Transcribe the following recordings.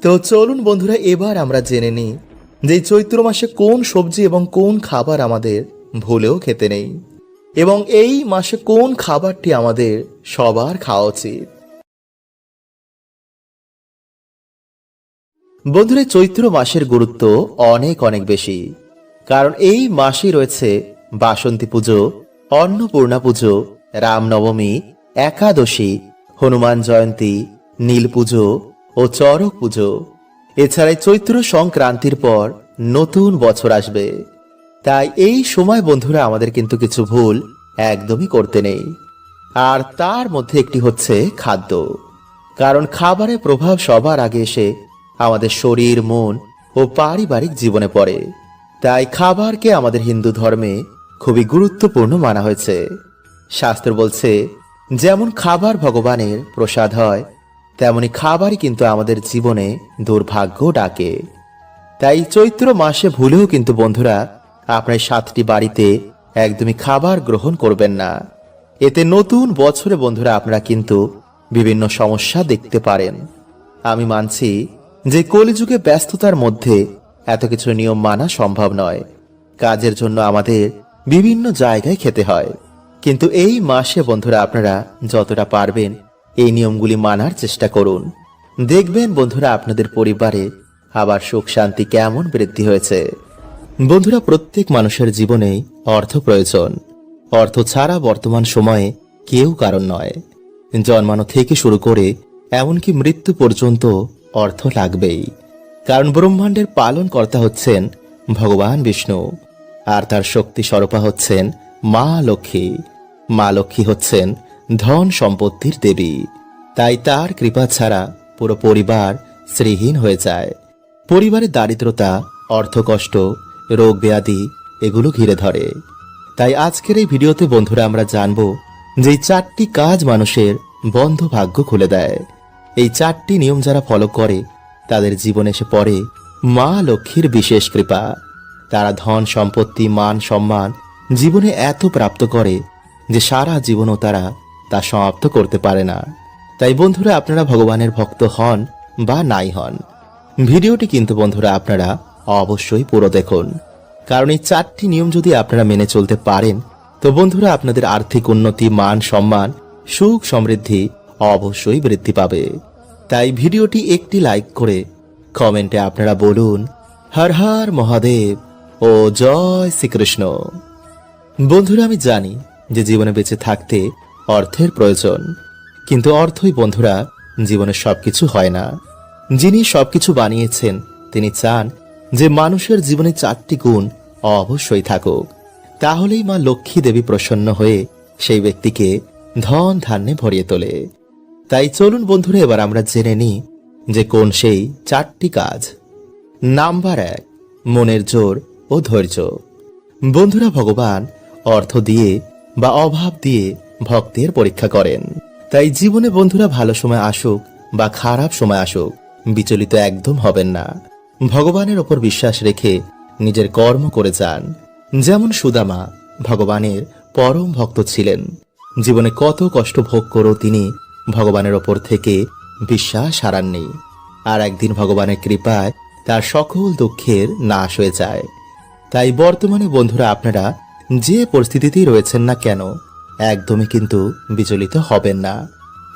তো চলুন বন্ধুরা, এবার আমরা জেনে নিই যে চৈত্র মাসে কোন সবজি এবং কোন খাবার আমাদের ভুলেও খেতে নেই, এবং এই মাসে কোন খাবারটি আমাদের সবার খাওয়া উচিত। বন্ধুরা, চৈত্র মাসের গুরুত্ব অনেক অনেক বেশি, কারণ এই মাসে রয়েছে বাসন্তী পুজো, অন্নপূর্ণা পুজো, রামনবমী, একাদশী, হনুমান জয়ন্তী, নীল পুজো ও চড়ক পুজো। এছাড়াই চৈত্র সংক্রান্তির পর নতুন বছর আসবে। তাই এই সময় বন্ধুরা আমাদের কিন্তু কিছু ভুল একদমই করতে নেই, আর তার মধ্যে একটি হচ্ছে খাদ্য। কারণ খাবারের প্রভাব সবার আগে এসে আমাদের শরীর, মন ও পারিবারিক জীবনে পড়ে। তাই খাবারকে আমাদের হিন্দু ধর্মে খুবই গুরুত্বপূর্ণ মানা হয়েছে। শাস্ত্র বলছে, যেমন খাবার ভগবানের প্রসাদ হয়, তেমনি খাবারই কিন্তু আমাদের জীবনে দুর্ভাগ্য ডাকে। তাই চৈত্র মাসে ভুলেও কিন্তু বন্ধুরা আপনার 7টি বাড়িতে একদমই খাবার গ্রহণ করবেন না। এতে নতুন বছরে বন্ধুরা আপনারা কিন্তু বিভিন্ন সমস্যা দেখতে পারেন। আমি মানছি যে কলিযুগে ব্যস্ততার মধ্যে এত কিছু নিয়ম মানা সম্ভব নয়। কাজের জন্য আমাদের বিভিন্ন জায়গায় খেতে হয়, কিন্তু এই মাসে বন্ধুরা আপনারা যতটা পারবেন এই নিয়মগুলি মানার চেষ্টা করুন। দেখবেন বন্ধুরা আপনাদের পরিবারে আবার সুখ শান্তি কেমন বৃদ্ধি হয়েছে। বন্ধুরা, প্রত্যেক মানুষের জীবনেই অর্থ প্রয়োজন। অর্থ ছাড়া বর্তমান সময়ে কেউ কারণ নয়। জন্মানো থেকে শুরু করে এমনকি মৃত্যু পর্যন্ত অর্থ লাগবেই। কারণ ব্রহ্মাণ্ডের পালন কর্তা হচ্ছেন ভগবান বিষ্ণু, আর তার শক্তি স্বরূপা হচ্ছেন মা লক্ষ্মী। মা লক্ষ্মী হচ্ছেন ধন সম্পত্তির দেবী। তাই তার কৃপা ছাড়া পুরো পরিবার শ্রীহীন হয়ে যায়। পরিবারের দারিদ্রতা, অর্থকষ্ট, রোগ ব্যাধি এগুলো ঘিরে ধরে। তাই আজকের এই ভিডিওতে বন্ধুরা আমরা জানব যে 4টি কাজ মানুষের বন্ধ ভাগ্য খুলে দেয়। এই 4টি নিয়ম যারা ফলো করে তাদের জীবনে এসে পড়ে মা লক্ষ্মীর বিশেষ কৃপা। তারা ধন সম্পত্তি, মান সম্মান জীবনে এত প্রাপ্ত করে যে সারা জীবনও তারা তা সমাপ্ত করতে পারে না। তাই বন্ধুরা আপনারা ভগবানের ভক্ত হন বা নাই হন, ভিডিওটি কিন্তু বন্ধুরা আপনারা অবশ্যই পুরো দেখুন। কারণ এই 4টি নিয়ম যদি আপনারা মেনে চলতে পারেন তো বন্ধুরা আপনাদের আর্থিক উন্নতি, মান সম্মান, সুখ সমৃদ্ধি অবশ্যই বৃদ্ধি পাবে। তাই ভিডিওটি একটি লাইক করে কমেন্টে আপনারা বলুন হর হর মহাদেব ও জয় শ্রীকৃষ্ণ। বন্ধুরা, আমি জানি যে জীবনে বেঁচে থাকতে অর্থের প্রয়োজন, কিন্তু অর্থই বন্ধুরা জীবনে সবকিছু হয় না। যিনি সবকিছু বানিয়েছেন তিনি চান যে মানুষের জীবনে 4টি গুণ অবশ্যই থাকুক। তাহলেই মা লক্ষ্মী দেবী প্রসন্ন হয়ে সেই ব্যক্তিকে ধন ধান্যে ভরিয়ে তোলে। তাই চলুন বন্ধুরা এবার আমরা জেনে নিই যে কোন সেই 4টি কাজ। নাম্বার 1, মনের জোর ও ধৈর্য। বন্ধুরা, ভগবান অর্থ দিয়ে বা অভাব দিয়ে ভক্তের পরীক্ষা করেন। তাই জীবনে বন্ধুরা ভালো সময় আসুক বা খারাপ সময় আসুক বিচলিত একদম হবেন না। ভগবানের ওপর বিশ্বাস রেখে নিজের কর্ম করে যান। যেমন সুদামা ভগবানের পরম ভক্ত ছিলেন। জীবনে কত কষ্ট ভোগ করেও তিনি ভগবানের ওপর থেকে বিশ্বাস হারাননি। আর একদিন ভগবানের কৃপায় তার সকল দুঃখের নাশ হয়ে যায়। তাই বর্তমানে বন্ধুরা আপনারা যে পরিস্থিতিতেই রয়েছেন না কেন একদমই কিন্তু বিচলিত হবেন না।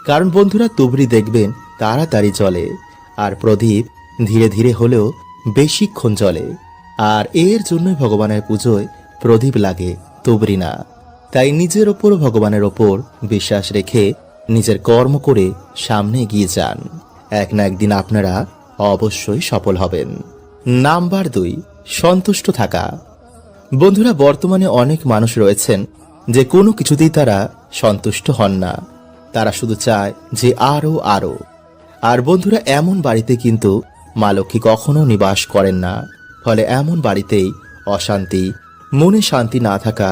কারণ বন্ধুরা তুবড়ি দেখবেন তাড়াতাড়ি জ্বলে, আর প্রদীপ ধীরে ধীরে হলেও বেশিক্ষণ জ্বলে। আর এর জন্যই ভগবানের পুজোয় প্রদীপ লাগে, তুবড়ি না। তাই নিজের ওপর ভগবানের ওপর বিশ্বাস রেখে নিজের কর্ম করে সামনে এগিয়ে যান। এক না একদিন আপনারা অবশ্যই সফল হবেন। নাম্বার 2, সন্তুষ্ট থাকা। বন্ধুরা, বর্তমানে অনেক মানুষ রয়েছেন যে কোনো কিছুতেই তারা সন্তুষ্ট হন না। তারা শুধু চায় যে আরো আরো। আর বন্ধুরা এমন বাড়িতে কিন্তু মা লক্ষ্মী কখনো নিবাস করেন না। ফলে এমন বাড়িতেই অশান্তি, মনে শান্তি না থাকা,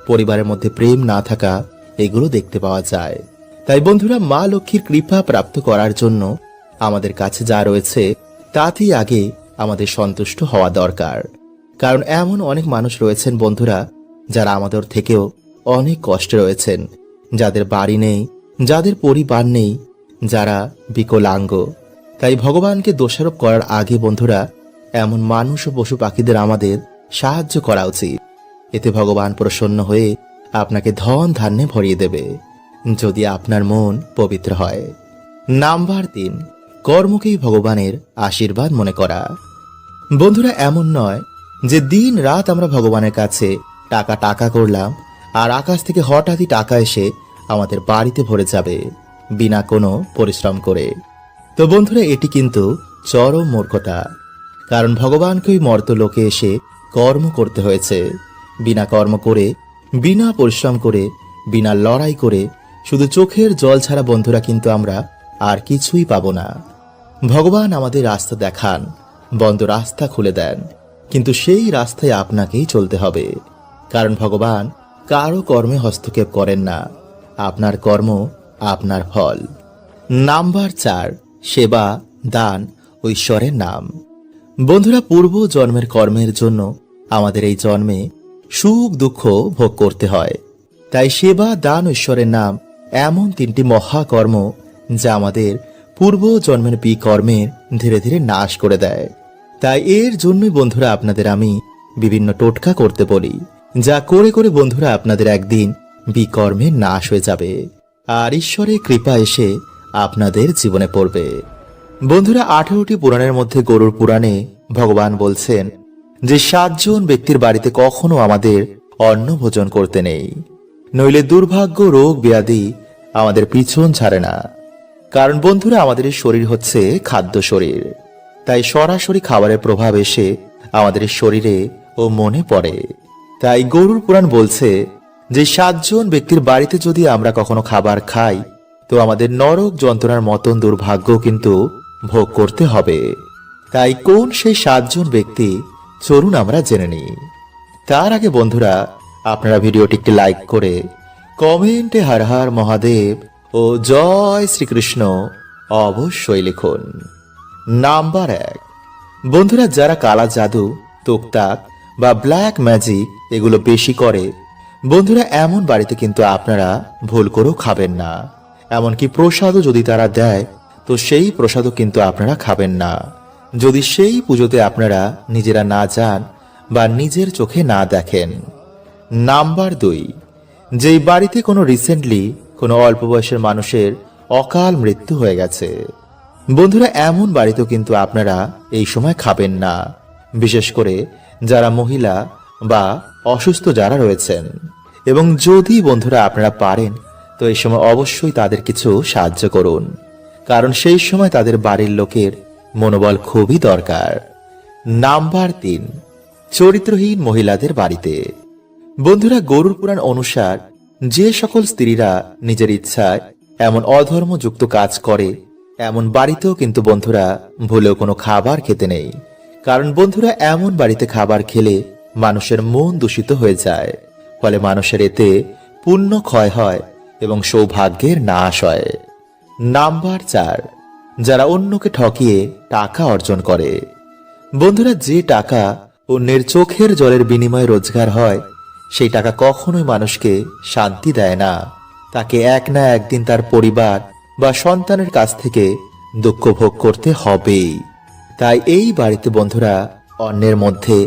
পরিবারের মধ্যে প্রেম না থাকা এগুলো দেখতে পাওয়া যায়। তাই বন্ধুরা মা লক্ষ্মীর কৃপা প্রাপ্ত করার জন্য আমাদের কাছে যা রয়েছে তাতেই আগে আমাদের সন্তুষ্ট হওয়া দরকার। কারণ এমন অনেক মানুষ রয়েছেন বন্ধুরা যারা আমাদের থেকেও অনেক কষ্টে রয়েছেন, যাদের বাড়ি নেই, যাদের পরিবার নেই, যারা বিকলাঙ্গ, তাই ভগবানকে দোষারোপ করার আগে বন্ধুরা এমন মানুষ ও পশু পাখিদের আমাদের সাহায্য করা উচিত। এতে ভগবান প্রসন্ন হয়ে আপনাকে ধন ধান্যে ভরিয়ে দেবে, যদি আপনার মন পবিত্র হয়। নাম্বার 3, কর্মকেই ভগবানের আশীর্বাদ মনে করা। বন্ধুরা, এমন নয় যে দিন রাত আমরা ভগবানের কাছে টাকা টাকা করলাম আর আকাশ থেকে হঠাৎই টাকা এসে আমাদের বাড়িতে ভরে যাবে বিনা কোনো পরিশ্রম করে। তো বন্ধুরা, এটি কিন্তু চরম মূর্খতা। কারণ ভগবানকে ওই মর্তলোকে এসে কর্ম করতে হয়েছে। বিনা কর্ম করে, বিনা পরিশ্রম করে, বিনা লড়াই করে, শুধু চোখের জল ছাড়া বন্ধুরা কিন্তু আমরা আর কিছুই পাবো না। ভগবান আমাদের রাস্তা দেখান, বন্ধ রাস্তা খুলে দেন, কিন্তু সেই রাস্তায় আপনাকেই চলতে হবে। কারণ ভগবান কারো কর্মে হস্তক্ষেপ করেন না, আপনার কর্ম আপনার ফল। নাম্বার 4, সেবা, দান ও ঈশ্বরের নাম। বন্ধুরা, পূর্ব জন্মের কর্মের জন্য আমাদের এই জন্মে সুখ দুঃখ ভোগ করতে হয়। তাই সেবা, দান ও ঈশ্বরের নাম এমন 3টি মহাকর্ম যা আমাদের পূর্ব জন্মের বিকর্মের ধীরে ধীরে নাশ করে দেয়। তাই এর জন্যই বন্ধুরা আপনাদের আমি বিভিন্ন টোটকা করতে বলি, যা করে করে বন্ধুরা আপনাদের একদিন বিকর্মের নাশ হয়ে যাবে আর ঈশ্বরের কৃপা এসে আপনাদের জীবনে পড়বে। বন্ধুরা, 18টি পুরাণের মধ্যে গরুড় পুরাণে ভগবান বলছেন যে 7 জন ব্যক্তির বাড়িতে কখনো আমাদের অন্ন ভোজন করতে নেই, নইলে দুর্ভাগ্য, রোগ ব্যাধি আমাদের পিছন ছাড়ে না। কারণ বন্ধুরা, আমাদের শরীর হচ্ছে খাদ্য শরীর, তাই সরাসরি খাবারের প্রভাব এসে আমাদের শরীরে ও মনে পড়ে। তাই গরুড় পুরাণ বলছে যে 7 জন ব্যক্তির বাড়িতে যদি আমরা কখনো খাবার খাই, তো আমাদের নরক যন্ত্রণার মতন দুর্ভাগ্য কিন্তু ভোগ করতে হবে। তাই কোন সেই 7 জন ব্যক্তি, চলুন আমরা জেনে নিই। তার আগে বন্ধুরা, আপনারা ভিডিওটি একটি লাইক করে কমেন্টে হর হর মহাদেব ও জয় শ্রীকৃষ্ণ অবশ্যই লিখুন। নাম্বার 1, বন্ধুরা, যারা কালা জাদু, তোকতাক বা ব্ল্যাক ম্যাজিক এগুলো বেশি করে, বন্ধুরা এমন বাড়িতে কিন্তু আপনারা ভুল করেও খাবেন না। এমনকি প্রসাদও যদি তারা দেয়, তো সেই প্রসাদও কিন্তু আপনারা খাবেন না, যদি সেই পুজোতে আপনারা নিজেরা না যান বা নিজের চোখে না দেখেন। নাম্বার 2, যেই বাড়িতে কোনো রিসেন্টলি কোনো অল্প বয়সের মানুষের অকাল মৃত্যু হয়ে গেছে, বন্ধুরা এমন বাড়িতেও কিন্তু আপনারা এই সময় খাবেন না, বিশেষ করে যারা মহিলা বা অসুস্থ যারা রয়েছেন। এবং যদি বন্ধুরা আপনারা পারেন, তো এই সময় অবশ্যই তাদের কিছু সাহায্য করুন, কারণ সেই সময় তাদের বাড়ির লোকের মনোবল খুবই দরকার। নাম্বার 3, চরিত্রহীন মহিলাদের বাড়িতে। বন্ধুরা, গরুড় পুরাণ অনুসার যে সকল স্ত্রীরা নিজের ইচ্ছায় এমন অধর্মযুক্ত কাজ করে, এমন বাড়িতেও কিন্তু বন্ধুরা ভুলেও কোনো খাবার খেতে নেই। কারণ বন্ধুরা এমন বাড়িতে খাবার খেলে মানুষের মন দূষিত হয়ে যায়, ফলে মানুষের এতে পুণ্য ক্ষয় হয় এবং সৌভাগ্যের নাশ হয়। নাম্বার 4, যারা অন্যকে ঠকিয়ে টাকা অর্জন করে। বন্ধুরা, যে টাকা অন্যের চোখের জলের বিনিময়ে রোজগার হয়, সেই টাকা কখনোই মানুষকে শান্তি দেয় না, তাকে এক না একদিন তার পরিবার বা সন্তানের কাছ থেকে দুঃখ ভোগ করতে হবেই। তাই এই বাড়িতে বন্ধুরা অন্যের মধ্যে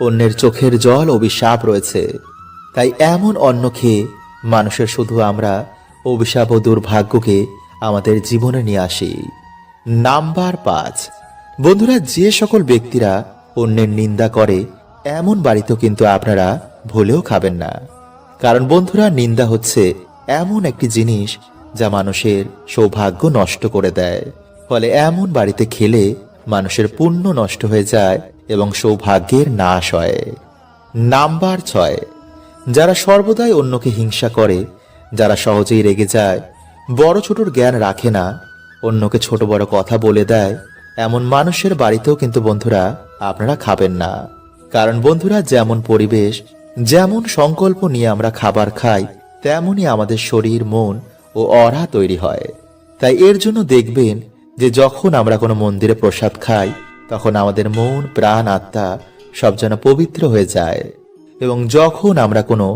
অন্যের চোখের জল অভিশাপ রয়েছে। তাই এমন অন্ন খেয়ে মানুষের শুধু আমরা অভিশাপ ও দুর্ভাগ্যকে আমাদের জীবনে নিয়ে আসি। নাম্বার 5, বন্ধুরা, যে সকল ব্যক্তিরা অন্যের নিন্দা করে, এমন বাড়িতেও কিন্তু আপনারা ভুলেও খাবেন না। কারণ বন্ধুরা, নিন্দা হচ্ছে এমন একটি জিনিস যা মানুষের সৌভাগ্য নষ্ট করে দেয়, ফলে এমন বাড়িতে খেলে মানুষের পুণ্য নষ্ট হয়ে যায় এবং সৌভাগ্যের নাশ হয়। নাম্বার 6, যারা সর্বদাই অন্যকে হিংসা করে, যারা সহজেই রেগে যায়, বড় ছোটর জ্ঞান রাখে না, অন্যকে ছোট বড় কথা বলে দেয়, এমন মানুষের বাড়িতেও কিন্তু বন্ধুরা আপনারা খাবেন না। কারণ বন্ধুরা, যেমন পরিবেশ, যেমন সংকল্প নিয়ে আমরা খাবার খাই, তেমনই আমাদের শরীর, মন ও অরা তৈরি হয়। তাই এর জন্য দেখবেন যে যখন আমরা কোনো মন্দিরে প্রসাদ খাই, তখন আমাদের মন, প্রাণ, আত্মা সব যেন পবিত্র হয়ে যায়। এবং যখন আমরা কোনো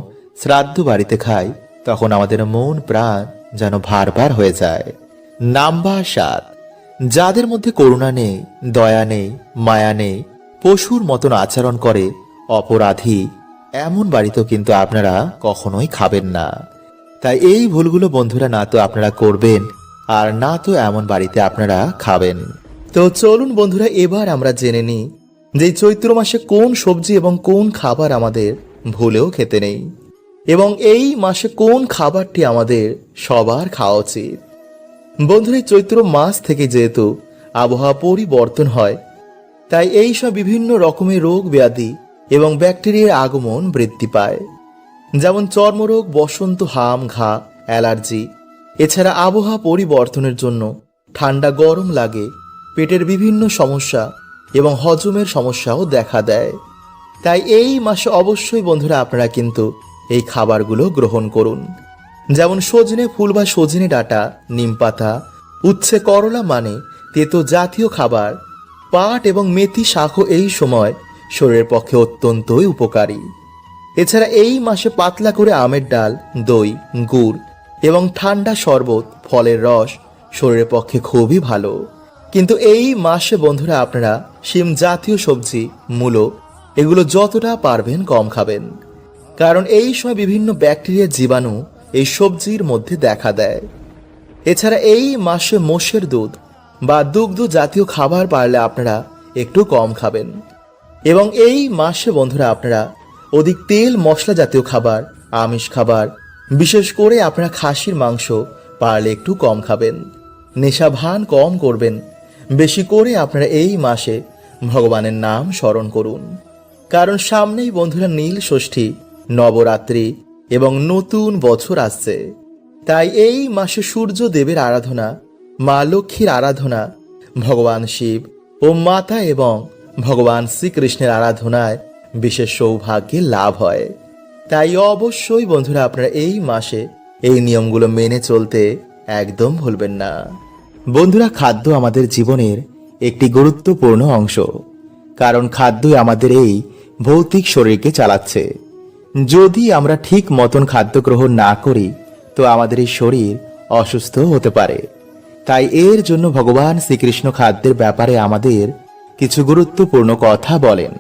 শ্রাদ্ধ বাড়িতে খাই, তখন আমাদের মন, প্রাণ যেন ভার ভার হয়ে যায়। নাম্বার 7, যাদের মধ্যে করুণা নেই, দয়া নেই, মায়া নেই, পশুর মতন আচরণ করে, অপরাধী, এমন বাড়িতেও কিন্তু আপনারা কখনোই খাবেন না। তাই এই ভুলগুলো বন্ধুরা না তো আপনারা করবেন, আর না তো এমন বাড়িতে আপনারা খাবেন। তো চলুন বন্ধুরা, এবার আমরা জেনে নিই যে চৈত্র মাসে কোন সবজি এবং কোন খাবার আমাদের ভুলেও খেতে নেই, এবং এই মাসে কোন খাবারটি আমাদের সবার খাওয়া উচিত। বন্ধুরা, চৈত্র মাস থেকে যেহেতু আবহাওয়া পরিবর্তন হয়, তাই এই সব বিভিন্ন রকমের রোগ ব্যাধি এবং ব্যাকটেরিয়ার আগমন বৃদ্ধি পায়, যেমন চর্মরোগ, বসন্ত, হাম, ঘা, অ্যালার্জি। এছাড়া আবহাওয়া পরিবর্তনের জন্য ঠান্ডা গরম লাগে, পেটের বিভিন্ন সমস্যা এবং হজমের সমস্যাও দেখা দেয়। তাই এই মাসে অবশ্যই বন্ধুরা আপনারা কিন্তু এই খাবারগুলো গ্রহণ করুন, যেমন সজনে ফুল বা সজনে ডাঁটা, নিম পাতা, উচ্ছে, করলা মানে তেতো জাতীয় খাবার, পাট এবং মেথি শাকও এই সময় শরীরের পক্ষে অত্যন্তই উপকারী। এছাড়া এই মাসে পাতলা করে আমের ডাল, দই, গুড় এবং ঠান্ডা শরবত, ফলের রস শরীরের পক্ষে খুবই ভালো। কিন্তু এই মাসে বন্ধুরা আপনারা শিম জাতীয় সবজি, মূলো, এগুলো যতটা পারবেন কম খাবেন, কারণ এই সময় বিভিন্ন ব্যাকটেরিয়া, জীবাণু এই সবজির মধ্যে দেখা দেয়। এছাড়া এই মাসে মোষের দুধ বা দুগ্ধ জাতীয় খাবার পারলে আপনারা একটু কম খাবেন, এবং এই মাসে বন্ধুরা আপনারা অধিক তেল মশলা জাতীয় খাবার, আমিষ খাবার, বিশেষ করে আপনারা খাসির মাংস পারলে একটু কম খাবেন। নেশা ভান কম করবেন, বেশি করে আপনারা এই মাসে ভগবানের নাম স্মরণ করুন, কারণ সামনেই বন্ধুরা নীল ষষ্ঠী, নবরাত্রি এবং নতুন বছর আসছে। তাই এই মাসে সূর্য দেবের আরাধনা, মা লক্ষ্মীর আরাধনা, ভগবান শিব ও মাতা এবং ভগবান শ্রীকৃষ্ণের আরাধনায় বিশেষ সৌভাগ্যের লাভ হয়। তাই অবশ্যই বন্ধুরা আপনারা এই মাসে এই নিয়মগুলো মেনে চলতে একদম ভুলবেন না। বন্ধুরা, খাদ্য আমাদের জীবনের একটি গুরুত্বপূর্ণ অংশ, কারণ খাদ্যই আমাদের এই ভৌতিক শরীরকে চালাচ্ছে। যদি আমরা ঠিক মতন খাদ্য গ্রহণ না করি তো আমাদের এই শরীর অসুস্থ হতে পারে। তাই এর জন্য ভগবান শ্রীকৃষ্ণ খাদ্যের ব্যাপারে আমাদের কিছু গুরুত্বপূর্ণ কথা বলেন,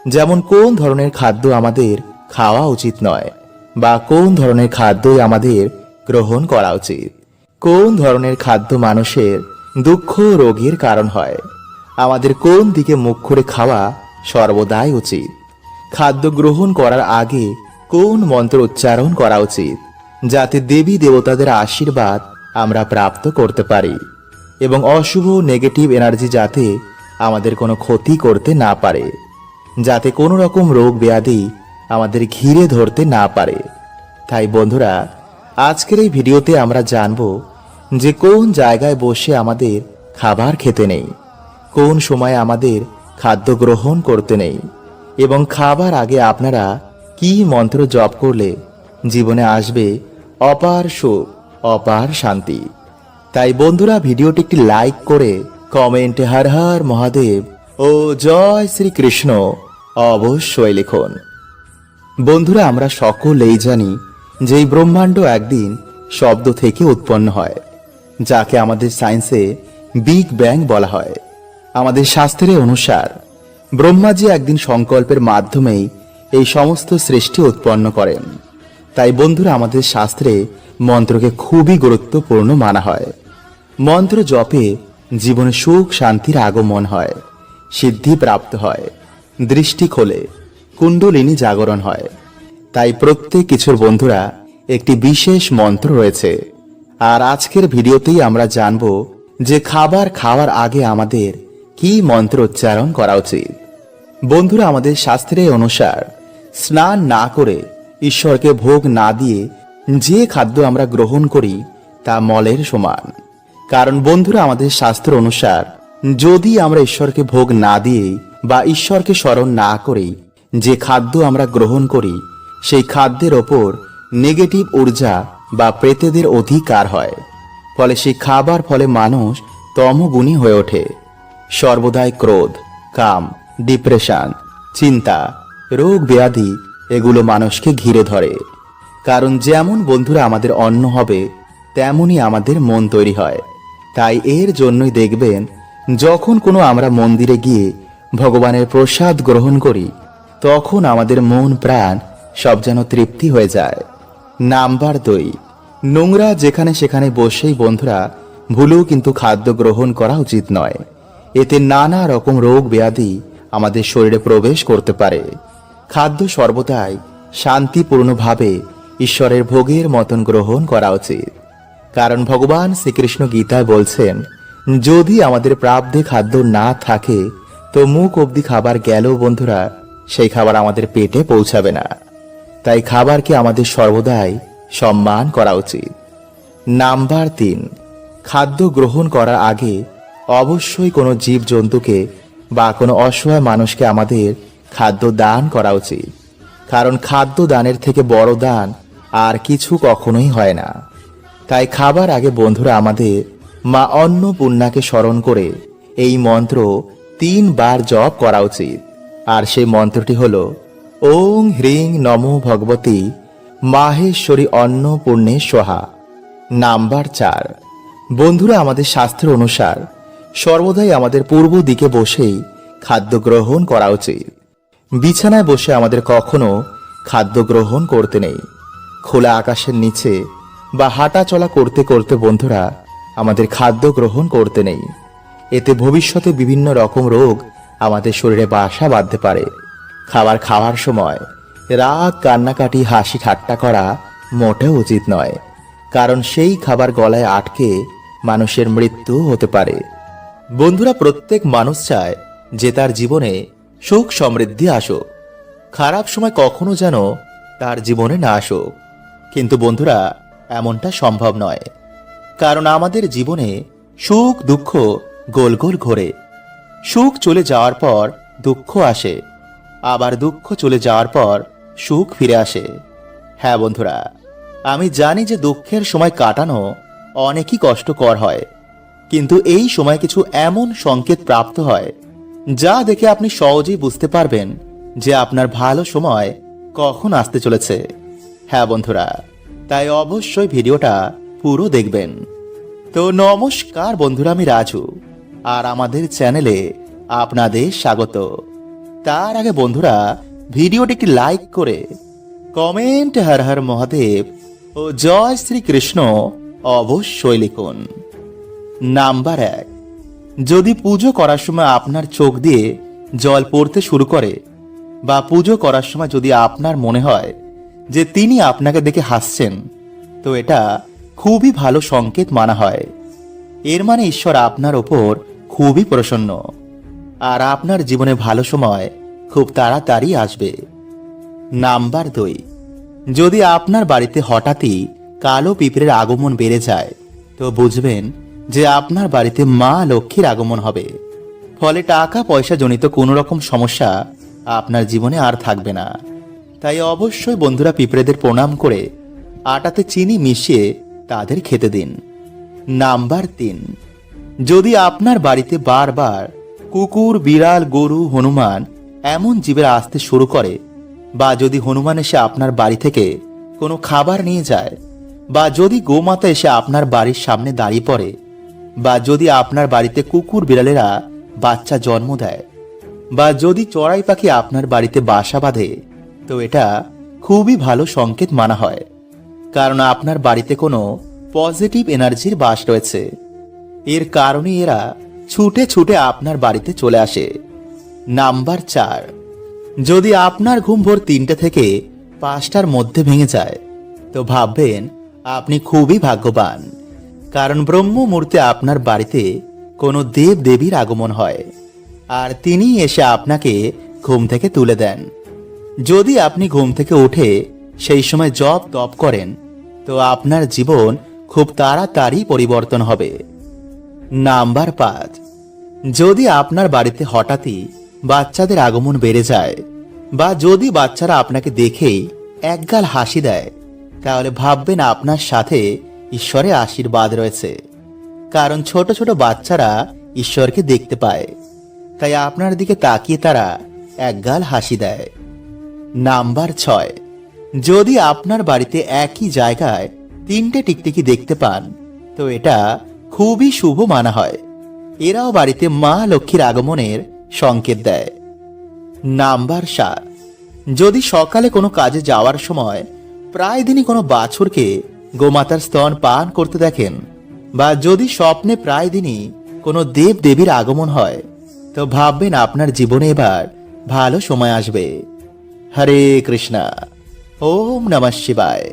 যেমন কোন ধরনের খাদ্য আমাদের খাওয়া উচিত নয়, বা কোন ধরনের খাদ্যই আমাদের গ্রহণ করা উচিত, কোন ধরনের খাদ্য মানুষের দুঃখ রোগের কারণ হয়, আমাদের কোন দিকে মুখ করে খাওয়া সর্বদাই উচিত, খাদ্য গ্রহণ করার আগে কোন মন্ত্র উচ্চারণ করা উচিত যাতে দেবী দেবতাদের আশীর্বাদ আমরা প্রাপ্ত করতে পারি, এবং অশুভ নেগেটিভ এনার্জি যাতে আমাদের কোনো ক্ষতি করতে না পারে, যাতে কোনো রকম রোগ ব্যাধি আমাদের ঘিরে ধরতে না পারে। তাই বন্ধুরা, আজকের এই ভিডিওতে আমরা জানব যে কোন জায়গায় বসে আমাদের খাবার খেতে নেই, কোন সময় আমাদের খাদ্য গ্রহণ করতে নেই, এবং খাবার আগে আপনারা কি মন্ত্র জপ করলে জীবনে আসবে অপার সুখ, অপার শান্তি। তাই বন্ধুরা, ভিডিওটি একটি লাইক করে কমেন্টে হর হর মহাদেব ও জয় শ্রীকৃষ্ণ অবশ্যই লিখুন। বন্ধুরা, আমরা সকলেই জানি যে এই ব্রহ্মাণ্ড একদিন শব্দ থেকে উৎপন্ন হয়, যাকে আমাদের সায়েন্সে বিগ ব্যাং বলা হয়। আমাদের শাস্ত্রের অনুসার ব্রহ্মাজি একদিন সংকল্পের মাধ্যমেই এই সমস্ত সৃষ্টি উৎপন্ন করেন। তাই বন্ধুরা, আমাদের শাস্ত্রে মন্ত্রকে খুবই গুরুত্বপূর্ণ মানা হয়। মন্ত্র জপে জীবনে সুখ শান্তির আগমন হয়, সিদ্ধি প্রাপ্ত হয়, দৃষ্টি খোলে, কুণ্ডলিনী জাগরণ হয়। তাই প্রত্যেক কিছুর বন্ধুরা একটি বিশেষ মন্ত্র রয়েছে, আর আজকের ভিডিওতেই আমরা জানব যে খাবার খাওয়ার আগে আমাদের কি মন্ত্র উচ্চারণ করা উচিত। বন্ধুরা, আমাদের শাস্ত্রের অনুসার স্নান না করে, ঈশ্বরকে ভোগ না দিয়ে যে খাদ্য আমরা গ্রহণ করি তা মলের সমান। কারণ বন্ধুরা, আমাদের শাস্ত্র অনুসার যদি আমরা ঈশ্বরকে ভোগ না দিয়ে বা ঈশ্বরকে স্মরণ না করি যে খাদ্য আমরা গ্রহণ করি, সেই খাদ্যের ওপর নেগেটিভ ঊর্জা বা প্রেতেদের অধিকার হয়। ফলে সেই খাবার ফলে মানুষ তমগুণী হয়ে ওঠে। সর্বদাই ক্রোধ, কাম, ডিপ্রেশন, চিন্তা, রোগ ব্যাধি এগুলো মানুষকে ঘিরে ধরে। কারণ যেমন বন্ধুরা আমাদের অন্ন হবে তেমনই আমাদের মন তৈরি হয়। তাই এর জন্যই দেখবেন যখন কোনো আমরা মন্দিরে গিয়ে ভগবানের প্রসাদ গ্রহণ করি তখন আমাদের মন প্রাণ সব যেন তৃপ্তি হয়ে যায়। নাম্বার 2, নোংরা যেখানে সেখানে বসেই বন্ধুরা ভুলেও কিন্তু খাদ্য গ্রহণ করা উচিত নয়। এতে নানা রকম রোগ ব্যাধি আমাদের শরীরে প্রবেশ করতে পারে। খাদ্য সর্বদাই শান্তিপূর্ণভাবে ঈশ্বরের ভোগের মতন গ্রহণ করা উচিত। কারণ ভগবান শ্রীকৃষ্ণ গীতায় বলছেন, যদি আমাদের প্রাপ্যে খাদ্য না থাকে তো মুখ অবধি খাবার গেলেও বন্ধুরা সেই খাবার আমাদের পেটে পৌঁছাবে না। তাই খাবারকে আমাদের সর্বদাই সম্মান করা উচিত। নাম্বার 3, খাদ্য গ্রহণ করার আগে অবশ্যই কোনো জীবজন্তুকে বা কোনো অসহায় মানুষকে আমাদের খাদ্য দান করা উচিত। কারণ খাদ্য দানের থেকে বড় দান আর কিছু কখনোই হয় না। তাই খাবার আগে বন্ধুরা আমাদের মা অন্নপূর্ণাকে স্মরণ করে এই মন্ত্র 3 বার জপ করা উচিত। আর সেই মন্ত্রটি হল ওং হ্রিং নমো ভগবতী মাহেশ্বরী অন্নপূর্ণে সোহা। নাম্বার 4, বন্ধুরা আমাদের শাস্ত্র অনুসার সর্বদাই আমাদের পূর্ব দিকে বসেই খাদ্য গ্রহণ করা উচিত। বিছানায় বসে আমাদের কখনো খাদ্য গ্রহণ করতে নেই। খোলা আকাশের নিচে বা হাঁটা চলা করতে করতে বন্ধুরা আমাদের খাদ্য গ্রহণ করতে নেই। এতে ভবিষ্যতে বিভিন্ন রকম রোগ আমাদের শরীরে বাসা বাঁধতে পারে। খাবার খাওয়ার সময় রাগ, কান্নাকাটি, হাসি ঠাট্টা করা মোটেও উচিত নয়। কারণ সেই খাবার গলায় আটকে মানুষের মৃত্যু হতে পারে। বন্ধুরা প্রত্যেক মানুষ চায় যে তার জীবনে সুখ সমৃদ্ধি আসুক, খারাপ সময় কখনো যেন তার জীবনে না আসুক। কিন্তু বন্ধুরা এমনটা সম্ভব নয়। কারণ আমাদের জীবনে সুখ দুঃখ গোল গোল ঘোরে। সুখ চলে যাওয়ার পর দুঃখ আসে, আবার দুঃখ চলে যাওয়ার পর সুখ ফিরে আসে। হ্যাঁ বন্ধুরা, আমি জানি যে দুঃখের সময় কাটানো অনেকই কষ্টকর হয়, কিন্তু এই সময় কিছু এমন সংকেত প্রাপ্ত হয় যা দেখে আপনি সহজেই বুঝতে পারবেন যে আপনার ভালো সময় কখন আসতে চলেছে। হ্যাঁ বন্ধুরা, তাই অবশ্যই ভিডিওটা পুরো দেখবেন। তো নমস্কার বন্ধুরা, আমি রাজু আর আমাদের চ্যানেলে আপনাদের স্বাগত। তার আগে বন্ধুরা ভিডিওটিকে লাইক করে কমেন্ট হর হর মহাদেব ও জয় শ্রীকৃষ্ণ অবশ্যই লিখুন। নাম্বার 1, যদি পুজো করার সময় আপনার চোখ দিয়ে জল পড়তে শুরু করে বা পুজো করার সময় যদি আপনার মনে হয় যে তিনি আপনাকে দেখে হাসছেন, তো এটা খুবই ভালো সংকেত মানা হয়। এর মানে ঈশ্বর আপনার ওপর খুবই প্রসন্ন আর আপনার জীবনে ভালো সময় খুব তাড়াতাড়ি আসবে। নাম্বার 2, যদি আপনার বাড়িতে হঠাৎই কালো পিঁপড়ের আগমন বেড়ে যায় তো বুঝবেন যে আপনার বাড়িতে মা লক্ষ্মীর আগমন হবে। ফলে টাকা পয়সা জনিত কোনো রকম সমস্যা আপনার জীবনে আর থাকবে না। তাই অবশ্যই বন্ধুরা পিঁপড়েদের প্রণাম করে আটাতে চিনি মিশিয়ে তাদের খেতে দিন। নাম্বার 3, যদি আপনার বাড়িতে বারবার কুকুর, বিড়াল, গরু, হনুমান এমন জীবেরা আসতে শুরু করে, বা যদি হনুমান এসে আপনার বাড়ি থেকে কোনো খাবার নিয়ে যায়, বা যদি গোমাতা এসে আপনার বাড়ির সামনে দাঁড়িয়ে পড়ে, বা যদি আপনার বাড়িতে কুকুর বিড়ালেরা বাচ্চা জন্ম দেয়, বা যদি চড়াই পাখি আপনার বাড়িতে বাসা বাঁধে, তো এটা খুবই ভালো সংকেত মানা হয়। কারণ আপনার বাড়িতে কোনো পজিটিভ এনার্জির বাস রয়েছে। এর কারণে এরা ছুটে ছুটে আপনার বাড়িতে চলে আসে। নাম্বার 4, যদি আপনার ঘুম ভোর 3টে থেকে 5টার মধ্যে ভেঙে যায় তো ভাববেন আপনি খুবই ভাগ্যবান। কারণ ব্রহ্ম মুহূর্তে আপনার বাড়িতে কোনো দেব দেবীর আগমন হয় আর তিনি এসে আপনাকে ঘুম থেকে তুলে দেন। যদি আপনি ঘুম থেকে উঠে সেই সময় জপ তপ করেন তো আপনার জীবন খুব তাড়াতাড়ি পরিবর্তন হবে। নাম্বার 5, যদি আপনার বাড়িতে হঠাৎই বাচ্চাদের আগমন বেড়ে যায়, বা যদি বাচ্চারা আপনাকে দেখেই একগাল হাসি দেয়, তাহলে ভাববেন আপনার সাথে ঈশ্বরের আশীর্বাদ রয়েছে। কারণ ছোট ছোট বাচ্চারা ঈশ্বরকে দেখতে পায়, তাই আপনার দিকে তাকিয়ে তারা একগাল হাসি দেয়। নাম্বার 6, যদি আপনার বাড়িতে একই জায়গায় 3টে টিকটিকি দেখতে পান তো এটা খুবই শুভ মানা হয়। এরাও বাড়িতে মা লক্ষ্মীর আগমনের সংকেত দেয়। নাম্বার 7, যদি সকালে কোনো কাজে যাওয়ার সময় প্রায় দিনই কোনো বাছুরকে গোমাতার স্তন পান করতে দেখেন, বা যদি স্বপ্নে প্রায় দিনই কোনো দেব দেবীর আগমন হয়, তো ভাববেন আপনার জীবনে এবার ভালো সময় আসবে। হরে কৃষ্ণা। ওম নমঃ শিবায়।